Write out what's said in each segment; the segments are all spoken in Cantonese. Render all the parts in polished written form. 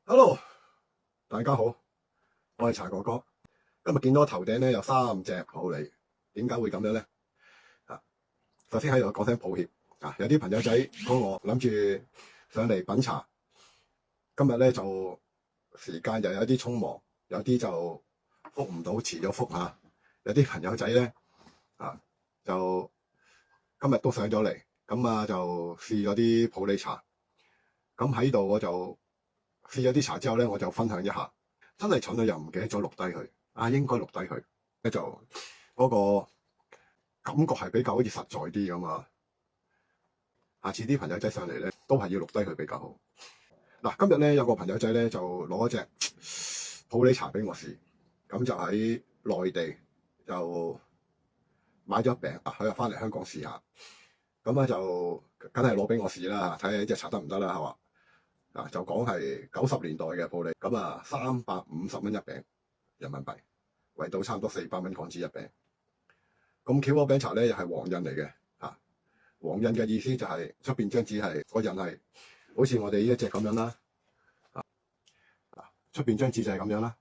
Hello，大家好，我係茶哥哥。今日見到我頭頂咧有3隻普洱，點解會咁樣咧？首先喺度講聲抱歉。有啲朋友仔幫我諗住上嚟品茶，今日咧就時間又有啲匆忙，有啲就覆唔到，遲咗覆吓。有啲朋友仔咧就今日都上咗嚟，咁就試咗啲普洱茶。咁喺度我就試咗啲茶之後咧，我就分享一下。真係蠢到又唔記得咗錄低佢，應該錄低佢咧，就嗰個感覺係比較好似實在啲咁啊。下次啲朋友仔上嚟咧，都係要錄低佢比較好。今日咧有個朋友仔咧就攞一隻普洱茶俾我試，咁就喺內地就買咗一餅，佢又翻嚟香港試下，咁就梗係攞俾我試啦，睇下呢隻茶得唔得啦，係嘛？就講係90年代嘅普洱，咁350蚊一餅人民幣，圍到差唔多400蚊港紙一餅。咁巧嗰餅茶咧又係黃印嚟嘅，黃印嘅意思就係出邊張紙係個印係好似我哋呢一隻咁樣啦，出邊張紙就係咁樣啦，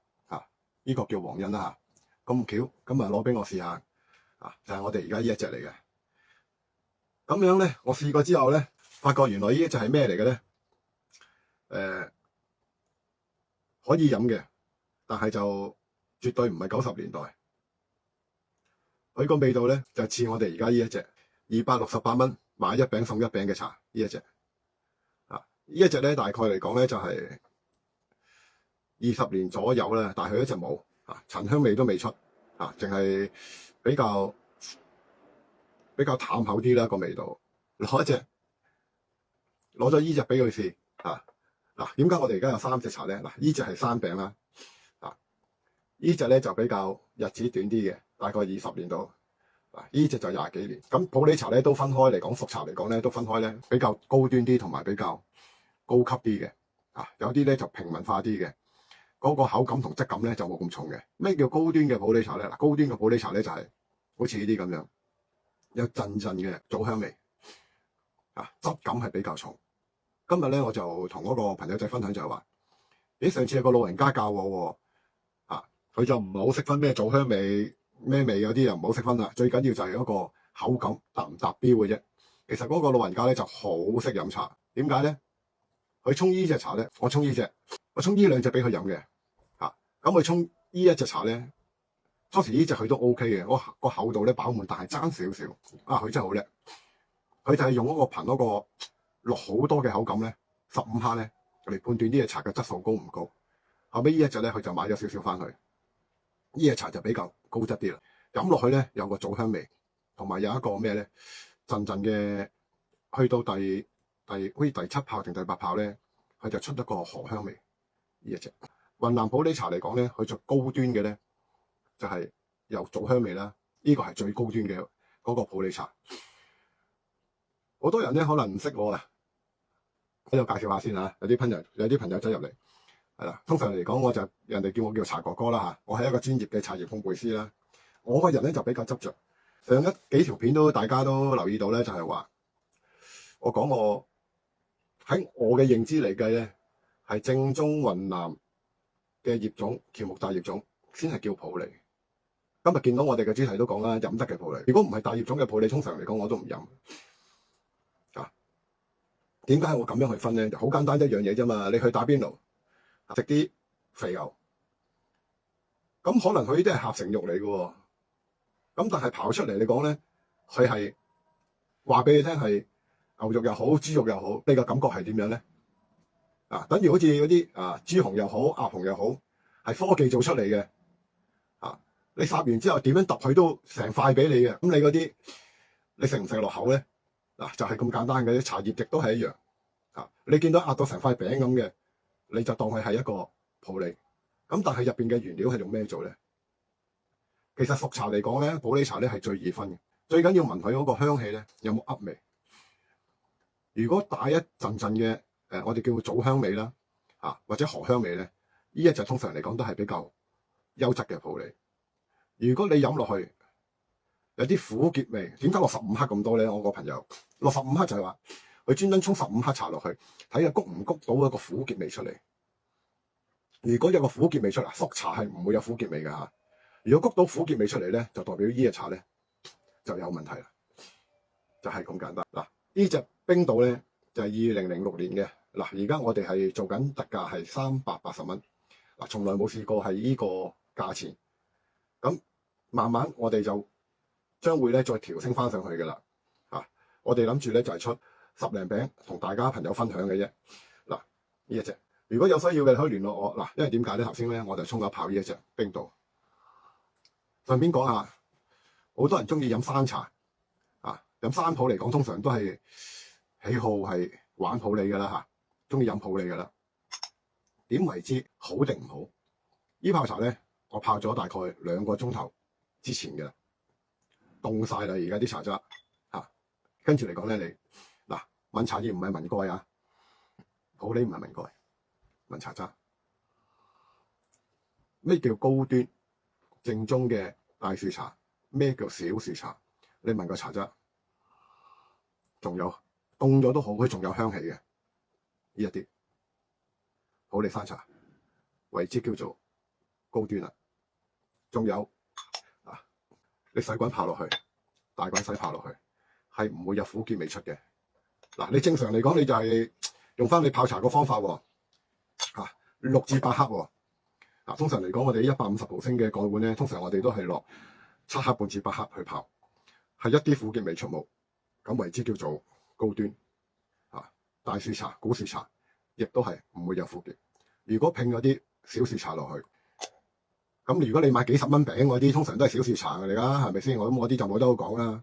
呢個叫黃印啦嚇。咁巧咁攞俾我試下，就係我哋而家呢一隻嚟嘅。咁樣咧，我試過之後咧，發覺原來呢一隻係咩嚟嘅咧？可以飲嘅，但係就絕對唔係90年代。佢個味道咧就似我哋而家呢一隻268蚊買一餅送一餅嘅茶呢一隻。呢一隻咧大概嚟講咧就係20年左右啦，但係佢一直冇陳香味都未出，淨係比較淡口啲啦個味道。攞咗呢隻俾佢試。點解我哋而家有3隻茶咧？呢隻係山餅啦，呢隻咧就比較日子短啲嘅，大概20年度。呢隻就20幾年。咁普洱茶咧都分開嚟講，熟茶嚟講咧都分開咧，比較高端啲同埋比較高級啲嘅。有啲咧就平民化啲嘅，嗰個口感同質感咧就冇咁重嘅。咩叫高端嘅普洱茶咧？高端嘅普洱茶咧就係好似呢啲咁樣，有陣陣嘅棗香味，質感係比較重。今日咧我就同嗰個朋友仔分享就係話，上次有個老人家教我喎，佢就唔係好識分咩棗香味咩味，有啲又唔好識分啦。最緊要就係嗰個口感達唔達標嘅啫。其實嗰個老人家咧就好識飲茶，點解咧？佢沖呢隻茶咧，我沖呢隻，我沖呢2隻俾佢飲嘅，咁佢沖呢一隻茶咧，初時呢隻佢都 OK 嘅，個厚度咧飽滿，但係爭少少。佢真係好叻，佢就係用嗰個憑嗰個落好多嘅口感咧，15克咧嚟判斷呢隻茶嘅質素高唔高。後尾呢一隻咧，佢就買咗少少翻去，呢隻茶就比較高質啲啦。飲落去咧有個棗香味，同埋有一個咩咧，陣陣嘅，去到好似第7泡定第8泡咧，佢就出咗個荷香味。呢一隻雲南普洱茶嚟講咧，佢最高端嘅咧就係有棗香味啦。呢個係最高端嘅嗰個普洱茶。好多人咧可能唔識我喺度介紹下先嚇，有啲朋友仔入嚟，係啦。通常嚟講，人哋叫我叫茶哥哥啦，我係一個專業嘅茶葉烘焙師啦。我個人咧就比較執着。上幾條片大家都留意到咧，就係話我講我喺我嘅認知嚟計咧，係正宗雲南嘅葉種喬木大葉種先係叫普洱。今日見到我哋嘅主題都講啦，飲得嘅普洱。如果唔係大葉種嘅普洱，通常嚟講我都唔飲。點解我咁樣去分咧？就好簡單一樣嘢啫嘛。你去打邊爐食啲肥牛，咁可能佢呢啲係合成肉嚟嘅喎。咁但係刨出嚟你講咧，佢係話俾你聽係牛肉又好，豬肉又好，你個感覺係點樣咧？等於好似嗰啲豬紅又好，鴨紅又好，係科技做出嚟嘅。你烚完之後點樣揼佢都成塊俾你嘅。咁你嗰啲你食唔食落口咧？就係咁簡單嘅，啲茶葉亦都係一樣。你見到壓到成塊餅咁嘅，你就當佢係一個普洱。咁但係入邊嘅原料係用咩做咧？其實熟茶嚟講咧，普洱茶咧係最易分嘅，最緊要聞佢嗰個香氣咧有冇噏味。如果帶一陣陣嘅我哋叫棗香味啦，或者荷香味咧，呢一隻通常嚟講都係比較優質嘅普洱。如果你飲落去，有啲苦澀味，點解落15克咁多咧？我個朋友落15克就係話佢專登沖15克茶落去，睇下谷唔谷到一個苦澀味出嚟。如果有個苦澀味出嚟，熟茶係唔會有苦澀味嘅嚇。如果谷到苦澀味出嚟咧，就代表呢隻茶咧就有問題啦，就係咁簡單。嗱，呢隻冰島咧就係2006年嘅。嗱，而家我哋係做緊特價係380蚊。嗱，從來冇試過係呢個價錢。咁慢慢我哋就將會咧再調升翻上去嘅啦。我哋諗住咧就係出10零餅同大家朋友分享嘅啫。嗱，呢一隻如果有需要嘅可以聯絡我。嗱，因為點解咧？頭先咧我就沖咗泡呢一隻冰島。順便講下，好多人中意飲山茶飲山普嚟講，通常都係喜好係玩普洱噶啦嚇，中意飲普洱噶啦。點為之好定唔好？呢泡茶咧，我泡咗大概2個鐘頭之前嘅啦，凍晒啦，而家啲茶渣嚇。跟住嚟講咧，你嗱聞茶葉唔係聞蓋啊，普洱唔係聞蓋，聞茶渣。咩叫高端正宗嘅大樹茶？咩叫小樹茶？你聞個茶渣，仲有凍咗都好，佢仲有香氣嘅。呢一啲普洱山茶為之叫做高端啦。仲有你細滾泡落去，大滾細泡落去，係唔會有苦澀味出嘅。嗱，你正常嚟講，你就係用翻你泡茶個方法喎，6至8克喎。通常嚟講，我哋150毫升嘅蓋碗咧，通常我哋都係落7克半至8克去泡，係一啲苦澀味出冇，咁為之叫做高端大樹茶、古樹茶，亦都係唔會有苦澀。如果拼嗰啲小樹茶落去，咁如果你買幾十蚊餅嗰啲，通常都係小樹茶嚟㗎，係咪先？我啲就冇得好講啦。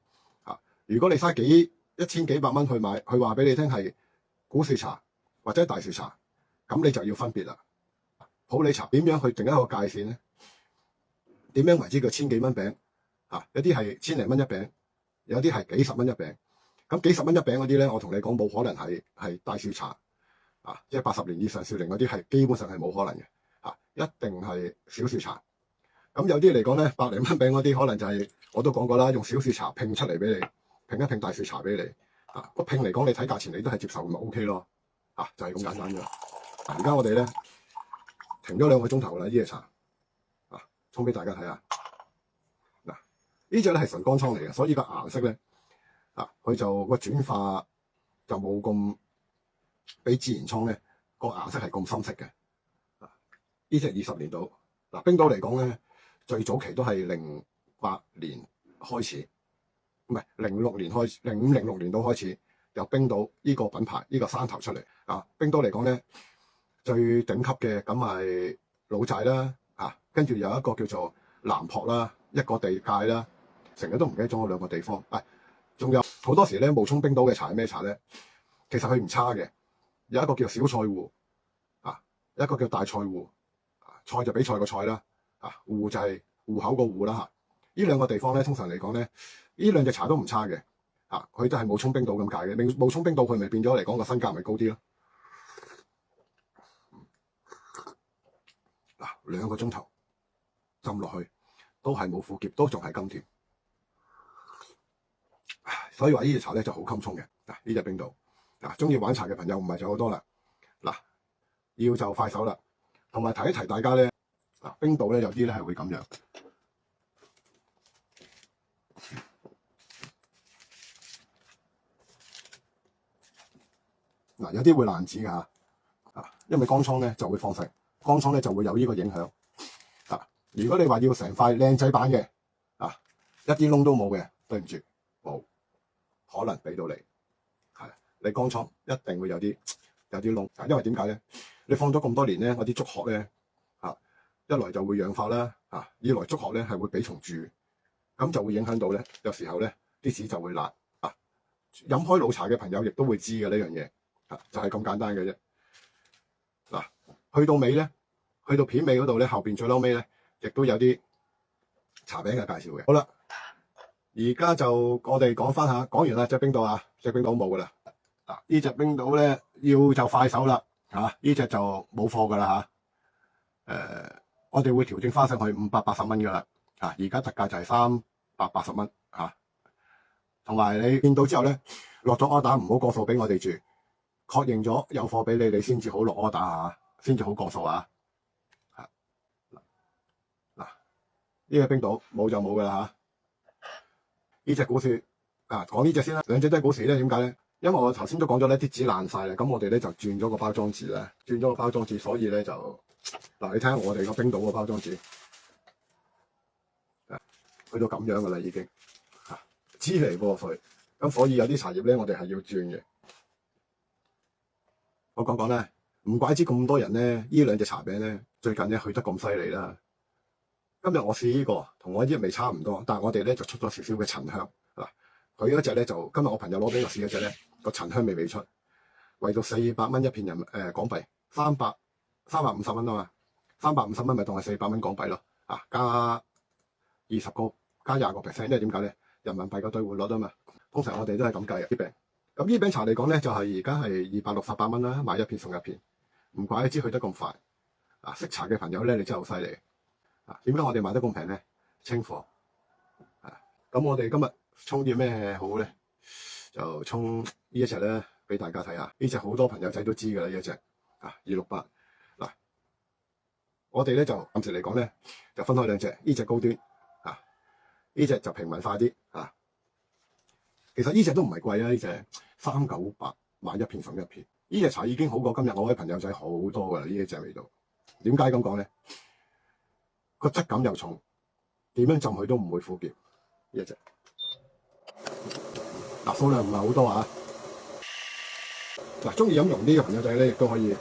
如果你嘥1000幾百蚊去買，佢話俾你聽係古樹茶或者大樹茶，咁你就要分別啦。普洱茶點樣去定一個界線咧？點樣為之叫千幾蚊餅？有啲係千零蚊一餅，有啲係幾十蚊一餅。咁幾十蚊一餅嗰啲咧，我同你講冇可能係大樹茶即係80年以上少齡嗰啲係基本上係冇可能嘅一定係小樹茶。咁有啲嚟講咧，100零蚊餅嗰啲可能就係我都講過啦，用小樹茶拼出嚟俾你，拼一拼大樹茶俾你個拼嚟講，你睇價錢你都係接受咪 OK 咯就係咁簡單嘅。而家我哋咧停咗2個鐘頭啦，呢隻茶沖俾大家睇下。嗱，呢隻咧係純乾倉嚟嘅，所以個顏色咧佢就個轉化就冇咁比自然倉咧個顏色係咁深色嘅。呢隻20年到冰島嚟講咧，最早期都係08年開始，唔係06年開始，05、06年到開始由冰島呢個品牌呢個山頭出嚟冰島嚟講咧，最頂級嘅咁係老寨啦跟住有一個叫做南樸啦，一個地界啦，成日都唔記得咗我2個地方。仲有好多時咧冒充冰島嘅茶係咩茶咧？其實佢唔差嘅，有一個叫小菜壺一個叫大菜壺。菜就比菜個菜啦壺就係戶口個戶啦呢2個地方咧，通常嚟講咧，呢2隻茶都唔差嘅佢都係冒充冰島咁解嘅。冒充冰島佢咪變咗嚟講個身價咪高啲咯。2個鐘頭浸落去都係冇苦澀，都仲係甘甜。所以話呢隻茶咧就好襟沖嘅。呢隻冰島中意玩茶嘅朋友唔係就好多啦。要就快手啦。同埋提一提大家咧，冰島咧有啲咧係會咁樣有啲會爛紙㗎因為乾倉咧就會放食，乾倉咧就會有呢個影響如果你話要成塊靚仔版嘅一啲窿都冇嘅，對唔住冇可能俾到你你乾倉一定會有啲窿因為點解咧？你放咗咁多年咧，嗰啲竹殼咧一來就會氧化啦二來竹殼咧係會俾蟲蛀，咁就會影響到咧，有時候咧啲紙就會爛飲開老茶嘅朋友亦都會知嘅呢樣嘢就係咁簡單嘅啫。去到尾咧，去到片尾嗰度咧，後邊最嬲尾咧，亦都有啲茶餅嘅介紹嘅。好啦，而家就我哋講翻下，講完啦，隻冰島隻冰島冇噶啦呢隻冰島咧要就快手啦呢隻就冇貨噶啦我哋會調整翻上去580蚊噶啦而家特價就係380蚊同埋你見到之後咧，落咗 order 唔好過數俾我哋住，確認咗有貨俾你，你先至好落 order先至好過數呢個冰島冇就冇噶啦嚇。呢隻古樹啊，講呢隻先啦，兩隻都係古樹咧。點解咧？因為我頭先都講咗咧，啲紙爛晒啦，咁我哋咧就轉咗個包裝紙咧，轉咗個包裝紙，所以咧就嗱，你睇下我哋個冰島個包裝紙，去到咁樣噶啦已經嚇，支離破碎。咁所以有啲茶葉咧，我哋係要轉嘅。我講講咧，唔怪之咁多人咧，呢兩隻茶餅咧最近咧去得咁犀利啦。今日我試呢個，同我呢隻味差唔多，但係我哋咧就出咗少少嘅陳香嗱。佢嗰隻咧就今日我朋友攞俾我試嗰隻咧，個陳香未出，為到400蚊一片港幣，350蚊啊嘛，350蚊咪當係400蚊港幣咯啊，加20個加20%，因為點解咧？人民幣個兌換率啊嘛，通常我哋都係咁計嘅啲餅。咁呢餅茶嚟講咧，就係而家係268蚊啦，買一片送一片，唔怪得知去得咁快啊！識茶嘅朋友咧，你真係好犀利啊！點解我哋賣得咁平咧？清貨啊！咁我哋今日沖啲咩好咧？就沖呢一隻咧，俾大家睇下。呢隻好多朋友仔都知㗎啦，呢一隻啊268嗱。我哋咧就暫時嚟講咧，就分開兩隻，呢隻高端啊，呢隻就平民化啲啊。其實呢隻都唔係貴啊，呢隻398買一片送一片。呢隻茶已經好過今日我位朋友仔好多㗎啦，呢一隻味道。點解咁講咧？個質感又重，點樣浸佢都唔會苦澀。呢一隻嗱，數量唔係好多啊。嗱，中意飲濃啲嘅朋友仔咧，亦都可以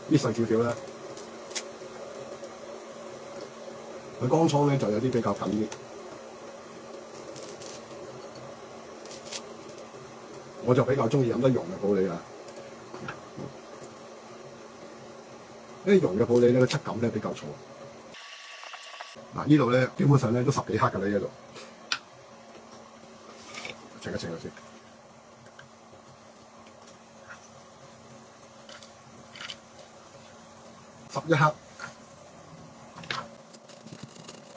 搣細少少啦。佢乾倉咧就有啲比較緊啲。我就比較中意飲得溶嘅普洱啊！呢啲溶嘅普洱咧，個質感咧比較重。嗱，呢度咧基本上咧都10幾克㗎啦，呢度。稱一稱佢先，11克。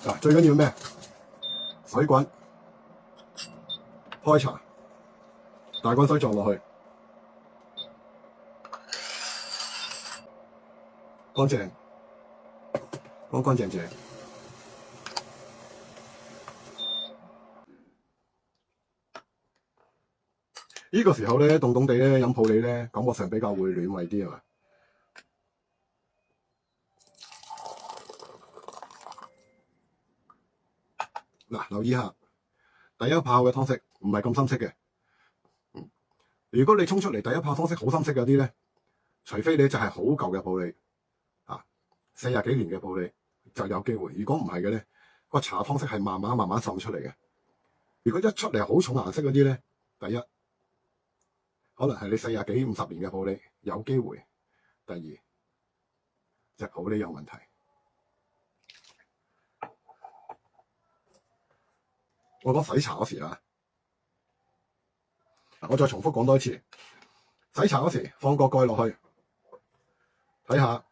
嗱，最緊要咩？水滾，開茶。大滾水撞落去，乾淨，乾乾淨淨。呢個時候咧，凍凍地咧飲普洱咧，感覺上比較會暖胃啲啊嘛。嗱，留意下第一泡嘅湯色唔係咁深色嘅。如果你沖出嚟第一泡湯色好深色嗰啲咧，除非你就係好舊嘅普洱啊，40幾年嘅普洱就有機會。如果唔係嘅咧，個茶湯色係慢慢滲出嚟嘅。如果一出嚟好重顏色嗰啲咧，第一可能係你40幾50年嘅普洱有機會。第二隻普洱有問題。我講洗茶嗰時啊。我再重複講多一次，洗茶嗰時放個蓋落去，睇下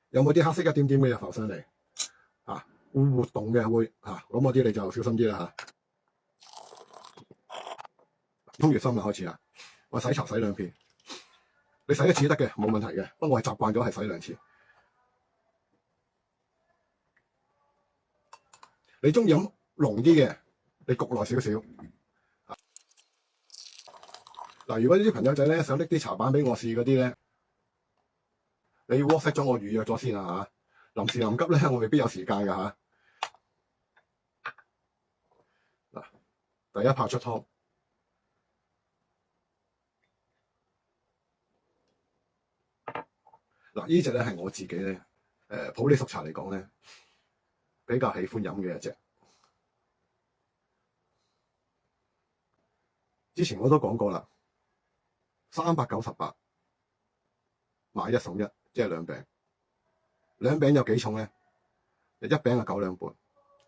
有冇啲黑色一點點嘅嘢浮上嚟，啊，會活動嘅會，咁嗰啲你就小心啲啦嚇。沖完心啦，開始啦，我洗茶洗2片，你洗1次得嘅，冇問題嘅，不過我係習慣咗係洗2次。你中意飲濃啲嘅，你焗耐少少。嗱，如果呢啲朋友仔咧想拎啲茶板俾我試嗰啲咧，你要 WhatsApp 咗我預約咗先啊嚇！臨時臨急咧，我未必有時間㗎嚇。嗱，第一泡出湯，嗱呢隻咧係我自己咧普洱熟茶嚟講咧比較喜歡飲嘅一隻。之前我都講過啦。398買1送1，即係2餅。2餅有幾重咧？1餅係9兩半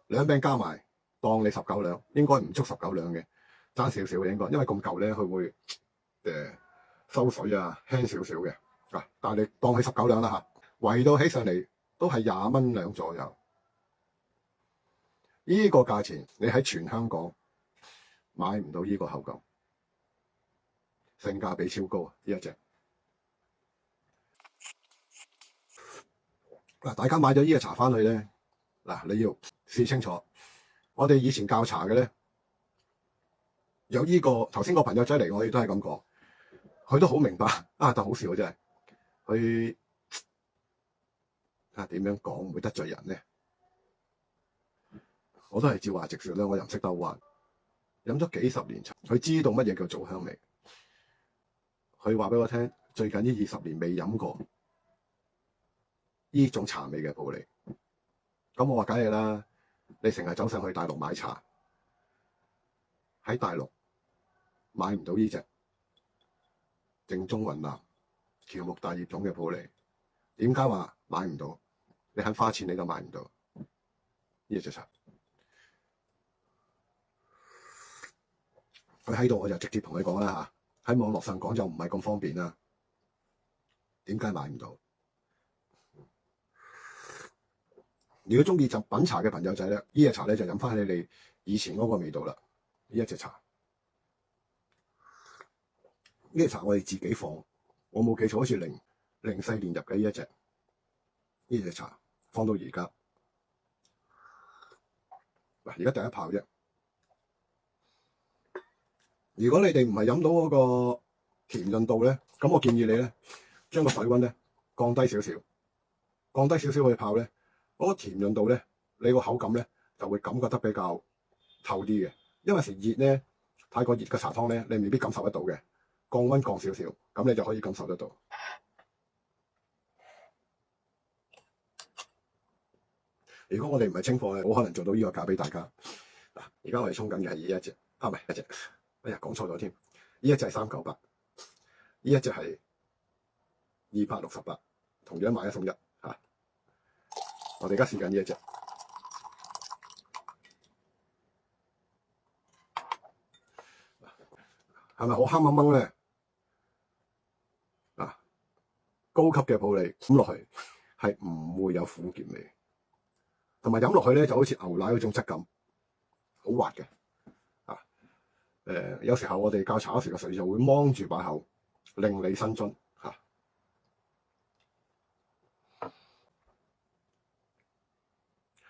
，2餅加埋當你19兩，應該唔足19兩嘅，爭少少嘅應該，因為咁舊咧佢會收水啊，輕少少嘅啊。但係你當佢19兩啦嚇，圍到起上嚟都係20蚊兩左右。呢個價錢你喺全香港買唔到呢個口感。性價比超高啊！呢一隻嗱，大家買咗呢個茶翻去咧，嗱，你要試清楚。我哋以前教茶嘅咧，有呢個頭先個朋友仔嚟，我哋都係咁講，佢都好明白啊，但好笑真係，佢啊點樣講唔會得罪人咧？我都係照話直說啦，我又唔識兜彎。飲咗幾十年茶，佢知道乜嘢叫做香味。佢話俾我聽，最近呢20年未飲過呢種茶味嘅普洱。咁我話梗係啦，你成日走上去大陸買茶，喺大陸買唔到呢隻正宗雲南喬木大葉種嘅普洱。點解話買唔到？你肯花錢你都買唔到呢隻茶。佢喺度我就直接同佢講啦嚇，喺網絡上講就唔係咁方便啦。點解買唔到？如果中意就品茶嘅朋友仔咧，呢隻茶咧就飲翻你哋以前嗰個味道啦。呢一隻茶，呢隻茶我哋自己放，我冇記錯好似04年入嘅呢隻茶，放到而家。嗱，而家第一泡啫。如果你哋唔係飲到嗰個甜潤度咧，咁我建議你咧，將個水溫咧降低少少，降低少少去泡咧，嗰個甜潤度咧，你個口感咧就會感覺得比較透啲嘅。因為時熱咧，太過熱嘅茶湯咧，你未必感受得到嘅。降溫降少少，咁你就可以感受得到。如果我哋唔係清貨嘅，好可能做到呢個價俾大家。嗱，而家我哋沖緊嘅係呢一隻，唔係一隻。哎呀，講錯咗添，呢一隻係398，呢一隻係268，同樣買1送1嚇。我哋而家試緊呢一隻，係咪好黑掹掹咧？嗱，高級嘅普洱飲落去係唔會有苦澀味，同埋飲落去咧就好似牛奶嗰種質感，好滑嘅。有時候我哋教茶嗰時個水就會芒住把口，令你生津嚇。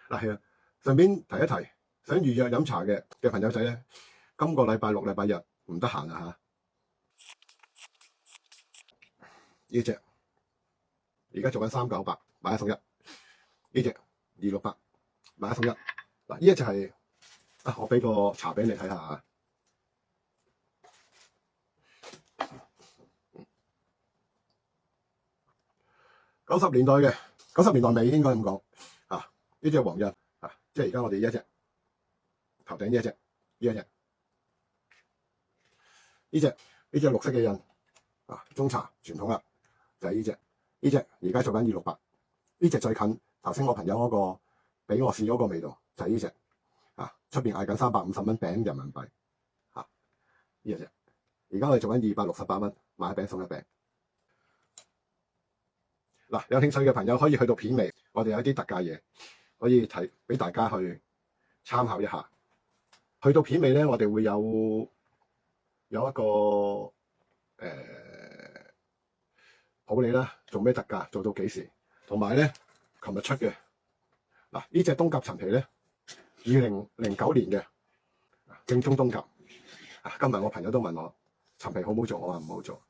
嗱係啊，順便提一提，想預約飲茶嘅朋友仔咧，今個禮拜六、禮拜日唔得閒啊嚇。呢隻而家做緊398，買1送1。呢隻268，買1送1。嗱，呢一隻係我俾個茶餅你睇下嚇。90年代嘅，90年代尾應該咁講啊。呢隻黃印啊，即係而家我哋呢一隻頭頂呢一隻，呢隻綠色嘅印啊，中茶傳統啦，就係呢隻而家做緊268。呢隻最近頭先我朋友嗰個俾我試嗰個味道就係呢隻啊，出邊嗌緊350蚊餅人民幣啊，呢隻而家我哋做緊268蚊，買一餅送一餅。嗱，有興趣嘅朋友可以去到片尾，我哋有一啲特價嘢可以睇俾大家去參考一下。去到片尾咧，我哋會有一個普洱啦，做咩特價，做到幾時？同埋咧，琴日出嘅嗱，呢隻冬甲陳皮咧，2009年嘅正宗冬甲。今日我朋友都問我陳皮好唔好做，我話唔好做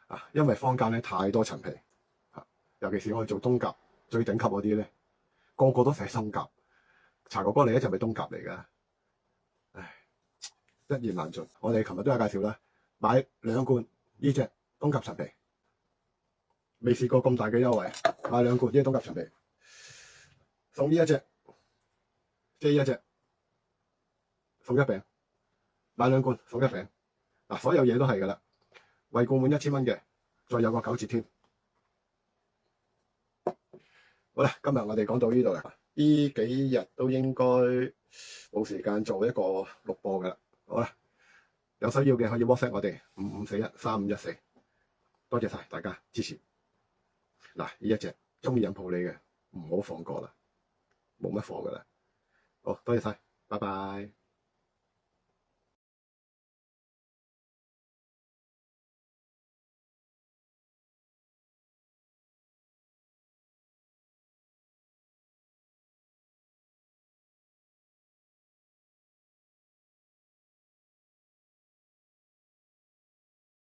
啊，因為坊間咧太多陳皮。尤其是我哋做冬甲最頂級嗰啲咧，個個都寫冬甲。茶哥哥你一隻咪冬甲嚟㗎？唉，一言難盡。我哋琴日都有介紹啦，買2罐呢隻冬甲陳皮，未試過咁大嘅優惠。買2罐呢隻冬甲陳皮，送呢一隻，即係呢一隻，送1餅。買2罐送1餅。嗱，所有嘢都係㗎啦，惠顧滿1000蚊嘅，再有個9折添。好啦，今日我哋講到呢度啦。呢幾日都應該冇時間做一個錄播噶啦。好啦，有需要嘅可以 WhatsApp 我哋55413514。多謝晒大家支持。嗱，呢一隻中意飲普洱嘅唔好放過啦，冇乜貨噶啦。好，多謝晒，拜拜。